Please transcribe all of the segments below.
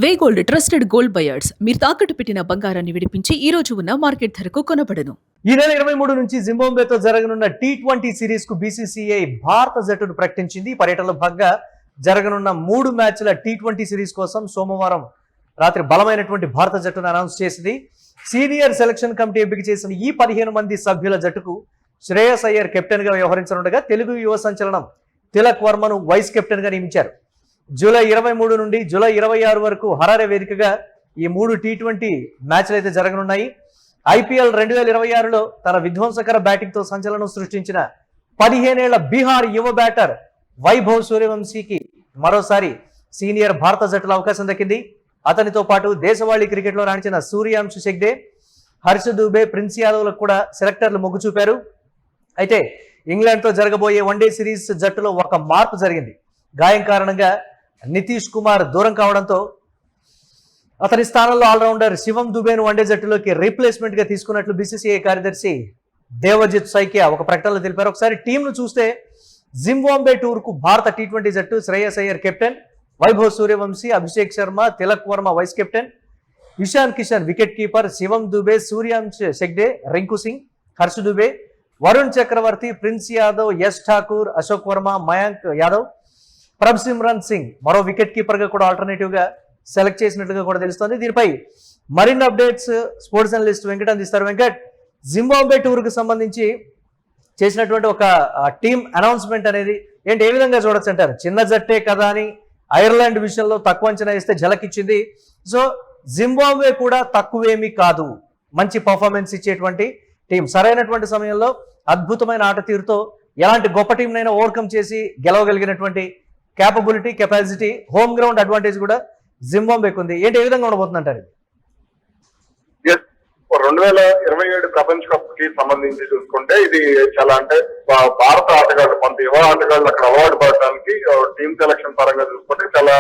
వే gold trusted gold buyers మీరు తాకట్టు పెట్టిన బంగారాన్ని విడిపించి ఈ రోజు ఉన్న మార్కెట్ ధరకు కొనబడను. ఈ నెల 23 నుంచి జింబాబ్వేతో జరగనున్న T20 సిరీస్ కు బీసీసీఐ భారత జట్టును ప్రకటించింది. పర్యటనలో భాగంగా జరగనున్న 3 మ్యాచ్ల T20 సిరీస్ కోసం సోమవారం రాత్రి బలమైనటువంటి భారత జట్టును అనౌన్స్ చేసింది. సీనియర్ సెలక్షన్ కమిటీ ఎంపిక చేసిన ఈ 15 మంది సభ్యుల జట్టుకు శ్రేయస్ అయ్యర్ కెప్టెన్ గా వ్యవహరించనుండగా తెలుగు యువ సంచలనం తిలక్ వర్మను వైస్ కెప్టెన్ గా నియమించారు. జూలై 23 నుండి జూలై 26 వరకు హరారే వేదికగా ఈ 3 T20 మ్యాచ్లు అయితే జరగనున్నాయి. IPL 2026లో తన విధ్వంసకర బ్యాటింగ్తో సంచలనం సృష్టించిన 15 ఏళ్ల బీహార్ యువ బ్యాటర్ వైభవ్ సూర్యవంశీకి మరోసారి సీనియర్ భారత జట్టులో అవకాశం దక్కింది. అతనితో పాటు దేశవాళీ క్రికెట్లో రాణించిన సూర్యాంశు హెగ్డే, హర్ష దూబే, ప్రిన్స్ యాదవ్లకు కూడా సెలెక్టర్లు మొగ్గు చూపారు. అయితే ఇంగ్లాండ్తో జరగబోయే వన్డే సిరీస్ జట్టులో ఒక మార్పు జరిగింది. గాయం కారణంగా నితీష్ కుమార్ దూరం కావడంతో అతని స్థానంలో ఆల్రౌండర్ శివం దుబేను వన్డే జట్టులోకి రీప్లేస్మెంట్ గా తీసుకున్నట్లు బీసీసీఐ కార్యదర్శి దేవజిత్ సైకియా ఒక ప్రకటనలో తెలిపారు. ఒకసారి టీంను చూస్తే జింబాబ్వే టూర్ కు భారత T20 జట్టు Shreyas Iyer captain, Vaibhav Suryavanshi, Abhishek Sharma, Tilak Varma vice captain, Ishan Kishan wicket keeper, Shivam Dube, Suryansh Hegde, Rinku Singh, Harsha Dube, Varun Chakravarthy, Prince Yadav, Yash Thakur, Ashok Varma, Mayank Yadav, Prabhsimran Singh మరో వికెట్ కీపర్ గా కూడా ఆల్టర్నేటివ్ గా సెలెక్ట్ చేసినట్లుగా కూడా తెలుస్తోంది. దీనిపై మరిన్ని అప్డేట్స్ స్పోర్ట్స్ అనలిస్ట్ వెంకట్ అందిస్తారు. వెంకట్, జింబాబ్వే టూర్ కు సంబంధించి చేసినటువంటి ఒక టీమ్ అనౌన్స్మెంట్ అనేది ఏ విధంగా చూడొచ్చు అంటారు? చిన్న జట్టే కదా అని ఐర్లాండ్ విషయంలో తక్కువ అంచనా వేస్తే జలకిచ్చింది. సో జింబాబ్వే కూడా తక్కువేమీ కాదు, మంచి పర్ఫార్మెన్స్ ఇచ్చేటువంటి టీం. సరైనటువంటి సమయంలో అద్భుతమైన ఆట తీరుతో ఎలాంటి గొప్ప టీంనైనా ఓవర్కమ్ చేసి గెలవగలిగినటువంటి capability, capacity, home ground advantage కూడా జింబాబ్వేకి ఉంది. ఏ విధంగా ఉండబోతుందంటారు? 2027 ప్రపంచ కప్ కి సంబంధించి చూసుకుంటే ఇది చాలా అంటే భారత ఆటగాళ్ళు, కొంత యువ ఆటగాళ్ళు అక్కడ అవార్డు పడటానికి టీమ్ సెలక్షన్ పరంగా చూసుకుంటే చాలా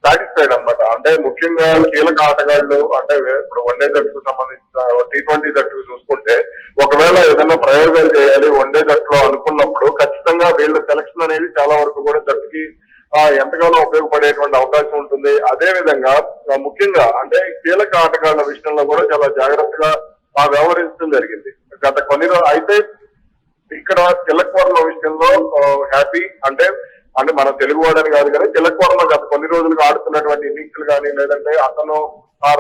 సాటిస్ఫైడ్ అనమాట. అంటే ముఖ్యంగా కీలక ఆటగాళ్ళు అంటే ఇప్పుడు వన్డే జట్టుకు సంబంధించిన T20 జట్టుకు చూసుకుంటే ఒకవేళ ఏదైనా ప్రయోగాలు చేయాలి వన్డే జట్టులో అనుకున్నప్పుడు ఖచ్చితంగా వీళ్ళ సెలక్షన్ అనేది చాలా వరకు కూడా జట్టుకి ఎంతగానో ఉపయోగపడేటువంటి అవకాశం ఉంటుంది. అదే విధంగా ముఖ్యంగా అంటే కీలక ఆటగాళ్ల విషయంలో కూడా చాలా జాగ్రత్తగా వ్యవహరించడం జరిగింది గత కొన్ని రోజులు. అయితే ఇక్కడ తిలక్ వర్మ విషయంలో హ్యాపీ అంటే మన తెలుగు వాడని కాదు కానీ తిలక్ వర్మ గత కొన్ని రోజులుగా ఆడుతున్నటువంటి ఇన్నింగ్స్లు కానీ లేదంటే అతను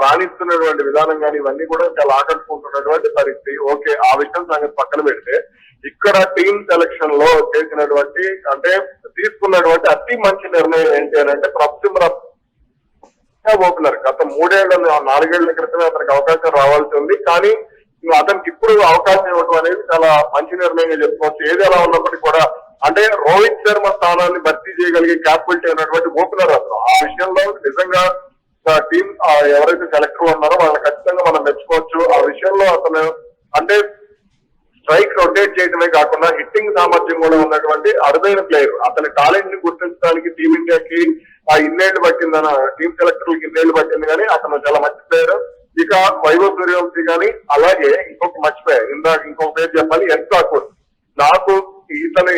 రాణిస్తున్నటువంటి విధానం కానీ ఇవన్నీ కూడా చాలా ఆకట్టుకుంటున్నటువంటి పరిస్థితి. ఓకే, ఆ విషయం సంగతి పక్కన పెడితే ఇక్కడ టీమ్ సెలక్షన్ లో చేసినటువంటి అంటే తీసుకున్నటువంటి అతి మంచి నిర్ణయం ఏంటి అని అంటే ప్రభ్సిమ్రన్ ఓపెనర్ గత 4 ఏళ్ల క్రితమే అతనికి అవకాశం రావాల్సి ఉంది. కానీ అతనికి ఇప్పుడు అవకాశం ఇవ్వడం అనేది చాలా మంచి నిర్ణయంగా చెప్పుకోవచ్చు. ఏది ఎలా ఉన్నప్పటికీ కూడా అంటే రోహిత్ శర్మ స్థానాన్ని భర్తీ చేయగలిగే క్యాపబిలిటీ ఉన్నటువంటి ఓపెనర్ అతను. ఆ విషయంలో నిజంగా టీమ్ ఎవరైతే సెలెక్టర్ ఉన్నారో వాళ్ళని ఖచ్చితంగా మనం మెచ్చుకోవచ్చు. ఆ విషయంలో అతను అంటే స్ట్రైక్ రొటేట్ చేయడమే కాకుండా హిట్టింగ్ సామర్థ్యం కూడా ఉన్నటువంటి అరుదైన ప్లేయర్. అతని టాలెంట్ ని గుర్తించడానికి టీమిండియాకి ఇన్నేళ్లు పట్టిందన్న టీమ్ సెలెక్టర్లకి ఇన్నేళ్లు పట్టింది కానీ అతను చాలా మంచి ప్లేయర్. ఇక వైభవ్ సూర్యవంశీ కానీ అలాగే ఇంకొక మంచి ప్లేయర్, ఇంకొక పేరు చెప్పాలి, యశ్ ఠాకూర్. నాకు ఇతని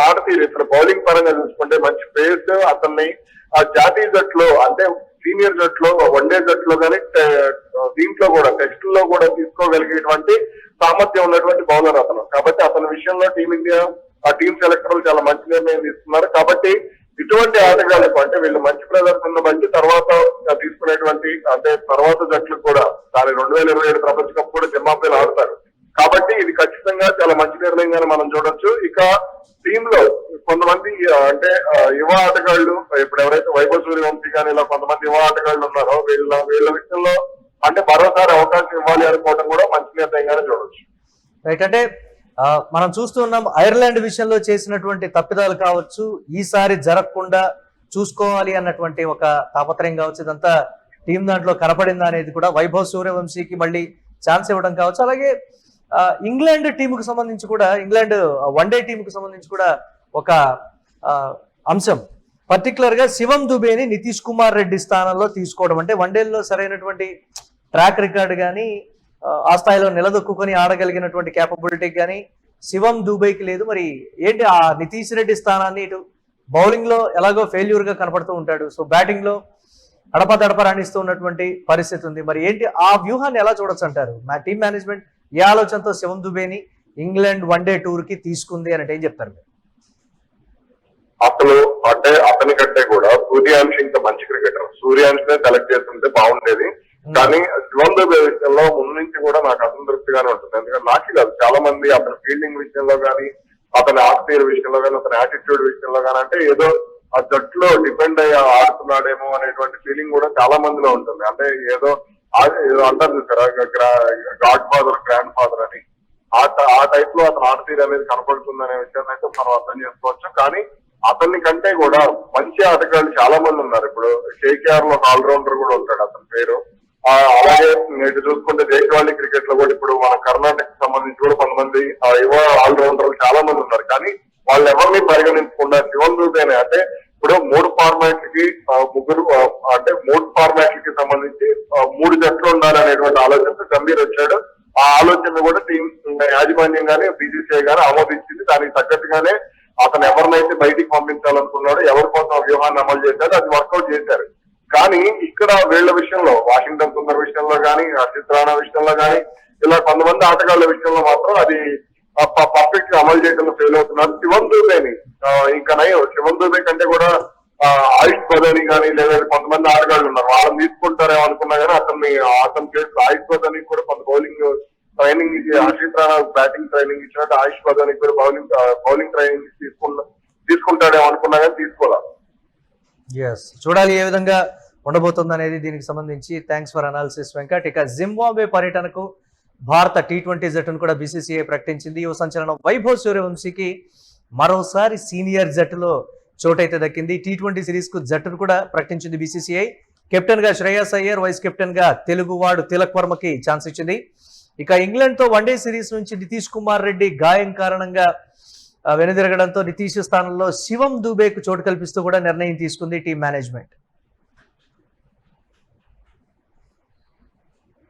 ఆట తీరు, ఇతను బౌలింగ్ పరంగా చూసుకుంటే మంచి పేస్, అతన్ని ఆ జాతీయ జట్టులో అంటే సీనియర్ జట్టులో వన్డే జట్టులో కానీ దీంట్లో కూడా టెస్ట్ లో కూడా తీసుకోగలిగేటువంటి సామర్థ్యం ఉన్నటువంటి బౌలర్ అతను. కాబట్టి అతని విషయంలో టీమిండియా ఆ టీం సెలెక్టర్లు చాలా మంచి నిర్ణయం తీసుకున్నారు. కాబట్టి ఇటువంటి ఆటగాళ్లకు అంటే వీళ్ళు మంచి ప్రదర్శన బట్టి తర్వాత తీసుకునేటువంటి అంటే తర్వాత జట్లు కూడా దాని 2027 ప్రపంచ కప్ కూడా జింబాబ్వేలో ఆడతారు. కాబట్టి ఇది ఖచ్చితంగా చాలా మంచి నిర్ణయంగానే మనం చూడొచ్చు. ఇక టీమ్ లో కొంతమంది అంటే యువ ఆటగాళ్లు ఇప్పుడు ఎవరైతే వైభవ్ సూర్యవంశీ కానీ ఇలా కొంతమంది యువ ఆటగాళ్లు ఉన్నారో వీళ్ళ విషయంలో అంటే మరోసారి అవకాశం ఇవ్వాలి అనుకోవడం కూడా మంచి నిర్ణయంగానే చూడొచ్చు. రైట్, అంటే మనం చూస్తున్నాం ఐర్లాండ్ విషయంలో చేసినటువంటి తప్పిదాలు కావచ్చు, ఈసారి జరగకుండా చూసుకోవాలి అన్నటువంటి ఒక తాపత్రయం కావచ్చు, ఇదంతా టీం దాంట్లో కనపడిందా అనేది కూడా వైభవ్ సూర్యవంశీకి మళ్ళీ ఛాన్స్ ఇవ్వడం కావచ్చు. అలాగే ఇంగ్లాండ్ టీముకు సంబంధించి కూడా ఇంగ్లాండ్ వన్డే టీముకు సంబంధించి కూడా ఒక అంశం, పర్టికులర్ గా శివం దుబేని నితీష్ కుమార్ రెడ్డి స్థానంలో తీసుకోవడం. అంటే వన్డేల్లో సరైనటువంటి ట్రాక్ రికార్డ్ కానీ ఆ స్థాయిలో నిలదొక్కుని ఆడగలిగినటువంటి క్యాపబిలిటీ కానీ శివం దుబేకి లేదు. మరి ఏంటి ఆ నితీష్ రెడ్డి స్థానాన్ని ఇటు బౌలింగ్ లో ఎలాగో ఫెయిల్యూర్ గా కనపడుతూ ఉంటాడు, సో బ్యాటింగ్ లో అడపదడప రాణిస్తూ ఉన్నటువంటి పరిస్థితి ఉంది. మరి ఏంటి ఆ వ్యూహాన్ని ఎలా చూడొచ్చు అంటారు? మా టీం మేనేజ్మెంట్ ఏ ఆలోచనతో శివం దుబేని ఇంగ్లాండ్ వన్డే టూర్ కి తీసుకుంది అని ఏం చెప్తారు మీరు? అసలు అంటే అతని కంటే కూడా సూర్యాంశ్ ఇంకా మంచి క్రికెటర్. సూర్యాంశ్ నే సెలెక్ట్ చేస్తుంటే బాగుండేది. కానీ శివం దుబే విషయంలో ముందు నుంచి కూడా నాకు అసంతృప్తిగానే ఉంటుంది. ఎందుకంటే నాకే కాదు, చాలా మంది అతని ఫీల్డింగ్ విషయంలో కానీ, అతని ఆక్సియర్ విషయంలో కానీ, అతని యాటిట్యూడ్ విషయంలో కానీ, అంటే ఏదో ఆ జట్టులో డిపెండ్ అయ్యి ఆడుతున్నాడేమో అనేటువంటి ఫీలింగ్ కూడా చాలా మందిలో ఉంటుంది. అంటే ఏదో అంటారు చూసారా, గాడ్ ఫాదర్, గ్రాండ్ ఫాదర్ అని, ఆ టైప్ లో అతను ఆర్టీర్ అనేది కనపడుతుంది అనే విషయాన్ని అయితే మనం అర్థం చేసుకోవచ్చు. కానీ అతన్ని కంటే కూడా మంచి ఆటగాళ్ళు చాలా మంది ఉన్నారు. ఇప్పుడు కేకేఆర్ లో ఒక ఆల్రౌండర్ కూడా ఉంటాడు, అతని పేరు. అలాగే ఇటు చూసుకుంటే దేశవాళీ క్రికెట్ లో కూడా ఇప్పుడు మన కర్ణాటకకి సంబంధించి కూడా కొంతమంది యువ ఆల్రౌండర్లు చాలా మంది ఉన్నారు. కానీ వాళ్ళు ఎవరిని పరిగణించకుండా శివం దుబేనే, అంటే ఇప్పుడు 3 ఫార్మాట్లకి ముగ్గురు, అంటే 3 ఫార్మాట్లకి సంబంధించి 3 జట్లు ఉండాలనేటువంటి ఆలోచనతో గంభీర్ వచ్చాడు. ఆ ఆలోచన కూడా టీం యాజమాన్యం గానీ బీసీసీఐ గానీ ఆమోదించింది. దానికి తగ్గట్టుగానే అతను ఎవరినైతే బయటికి పంపించాలనుకున్నాడో, ఎవరి కోసం వ్యూహాన్ని అమలు చేశాడో అది వర్కౌట్ చేశారు. కానీ ఇక్కడ వీళ్ళ విషయంలో, వాషింగ్టన్ సుందర్ విషయంలో కానీ, హర్షిత్ రాణా విషయంలో కానీ, ఇలా కొంతమంది ఆటగాళ్ల విషయంలో మాత్రం అది పర్ఫెక్ట్ గా అమలు చేయడంలో ఫెయిల్ అవుతున్నారు. శివం దుబేని ఇంకా నయం, శివం దుబే కంటే కూడా ఆయుష్ బదాని కానీ, లేదా కొంతమంది ఆటగాళ్ళు ఉన్నారు, వాళ్ళని తీసుకుంటారేమో అనుకున్నా కానీ అతని ప్లేస్ ఆయుష్ బదాని కూడా కొంత బౌలింగ్ ట్రైనింగ్ ఇచ్చి, హర్షిత్ రాణా బ్యాటింగ్ ట్రైనింగ్ ఇచ్చినట్టు ఆయుష్ బదానికి కూడా బౌలింగ్ ట్రైనింగ్ తీసుకుంటాడేమో అనుకున్నా కానీ తీసుకోవాలి. చూడాలి ఏ విధంగా ఉండబోతుంది అనేది దీనికి సంబంధించి. Thanks for analysis Venkat. ఇక జింబాబ్వే పర్యటనకు భారత టీ20 జట్టును కూడా బీసీసీఐ ప్రకటించింది. యువ సంచలనం వైభవ్ సూర్యవంశీకి మరోసారి సీనియర్ జట్టులో చోటైతే దక్కింది. టీ20 సిరీస్ కు జట్టును కూడా ప్రకటించింది బీసీసీఐ. కెప్టెన్ గా శ్రేయస్ అయ్యర్, వైస్ కెప్టెన్ గా తెలుగువాడు తిలక్ వర్మకి ఛాన్స్ ఇచ్చింది. ఇక ఇంగ్లాండ్ తో వన్డే సిరీస్ నుంచి నితీష్ కుమార్ రెడ్డి గాయం కారణంగా వెనుదిరగడంతో నితీష్ స్థానంలో శివం దుబేకు చోటు కల్పిస్తూ కూడా నిర్ణయం తీసుకుంది టీం మేనేజ్మెంట్.